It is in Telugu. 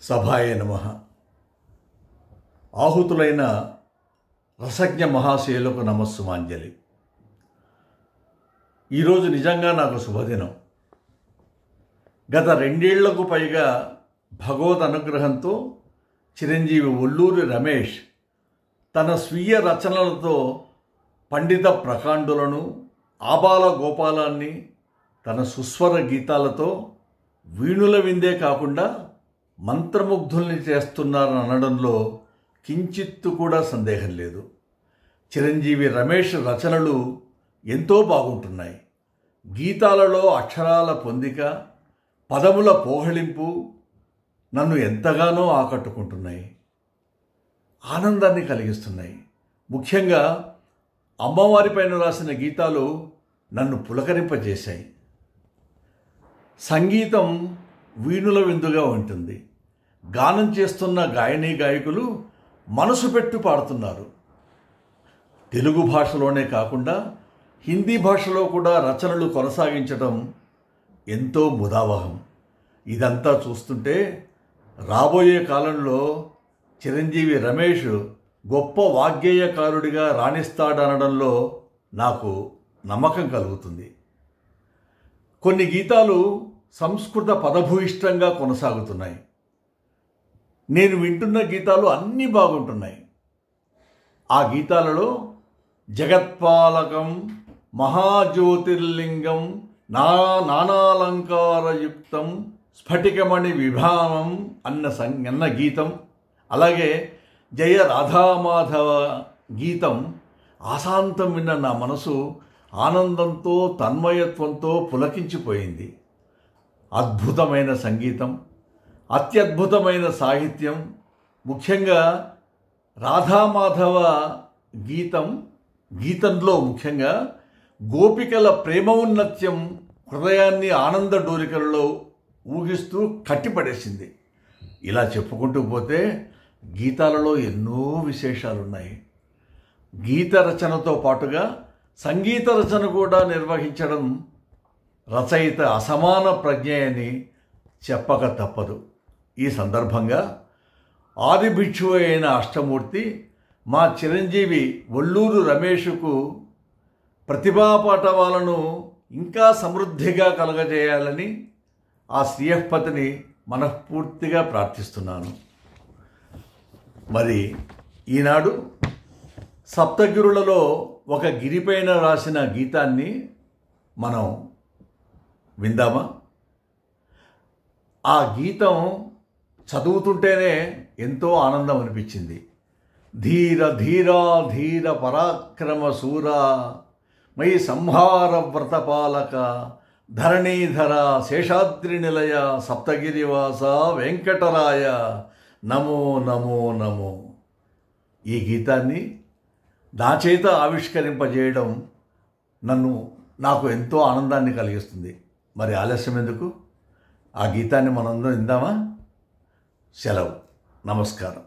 సభాయ నమః. ఆహుతులైన రసజ్ఞ మహాశయులకు నమస్సుమాంజలి. ఈరోజు నిజంగా నాకు శుభదినం. గత 2 ఏళ్లకు పైగా భగవద్ అనుగ్రహంతో చిరంజీవి ఒల్లూరి రమేష్ తన స్వీయ రచనలతో పండిత ప్రకాండులను, ఆబాల గోపాలాన్ని తన సుస్వర గీతాలతో వీణుల విందే కాకుండా మంత్రముగ్ధుల్ని చేస్తున్నారని అనడంలో కించిత్తు కూడా సందేహం లేదు. చిరంజీవి రమేష్ రచనలు ఎంతో బాగుంటున్నాయి. గీతాలలో అక్షరాల పొందిక, పదముల పోహళింపు నన్ను ఎంతగానో ఆకట్టుకుంటున్నాయి, ఆనందాన్ని కలిగిస్తున్నాయి. ముఖ్యంగా అమ్మవారిపైన రాసిన గీతాలు నన్ను పులకరింపజేశాయి. సంగీతం వీణుల విందుగా ఉంటుంది. గానం చేస్తున్న గాయనీ గాయకులు మనసు పెట్టు పాడుతున్నారు. తెలుగు భాషలోనే కాకుండా హిందీ భాషలో కూడా రచనలు కొనసాగించడం ఎంతో ముదావహం. ఇదంతా చూస్తుంటే రాబోయే కాలంలో చిరంజీవి రమేష్ గొప్ప వాగ్గేయకారుడిగా రాణిస్తాడనడంలో నాకు నమ్మకం కలుగుతుంది. కొన్ని గీతాలు సంస్కృత పదభూయిష్టంగా కొనసాగుతున్నాయి. నేను వింటున్న గీతాలు అన్నీ బాగుంటున్నాయి. ఆ గీతాలలో జగత్పాలకం, మహాజ్యోతిర్లింగం, నానాలంకారయుక్తం, స్ఫటికమణి విభావం అన్న గీతం, అలాగే జయ రాధామాధవ గీతం ఆశాంతం విన్న నా మనసు ఆనందంతో, తన్మయత్వంతో పులకించిపోయింది. అద్భుతమైన సంగీతం, అత్యద్భుతమైన సాహిత్యం. ముఖ్యంగా రాధామాధవ గీతంలో ముఖ్యంగా గోపికల ప్రేమ ఉన్నత్యం హృదయాన్ని ఆనంద డోలికలలో ఊగిస్తూ కట్టిపడేసింది. ఇలా చెప్పుకుంటూ పోతే గీతాలలో ఎన్నో విశేషాలున్నాయి. గీత రచనతో పాటుగా సంగీత రచన కూడా నిర్వహించడం రచయిత అసమాన ప్రజ్ఞ అని చెప్పక తప్పదు. ఈ సందర్భంగా ఆదిభిక్షువు అయిన అష్టమూర్తి మా చిరంజీవి ఒల్లూరు రమేష్కు ప్రతిభాపాటవాలను ఇంకా సమృద్ధిగా కలగజేయాలని ఆ శ్రీయపతిని మనఃపూర్తిగా ప్రార్థిస్తున్నాను. మరి ఈనాడు సప్తగిరులలో ఒక గిరిపైన రాసిన గీతాన్ని మనం విందామా? ఆ గీతం చదువుతుంటేనే ఎంతో ఆనందం అనిపించింది. ధీర ధీరా ధీర పరాక్రమ శూరా మై సంహార వ్రతపాలక ధరణీధర శేషాద్రి నిలయ సప్తగిరివాస వెంకటరాయ నమో నమో నమో. ఈ గీతాన్ని నా చేత ఆవిష్కరింపజేయడం నాకు ఎంతో ఆనందాన్ని కలిగిస్తుంది. మరి ఆలస్యం ఎందుకు? ఆ గీతాన్ని మనందరం విందామా? సెలవు. నమస్కారం.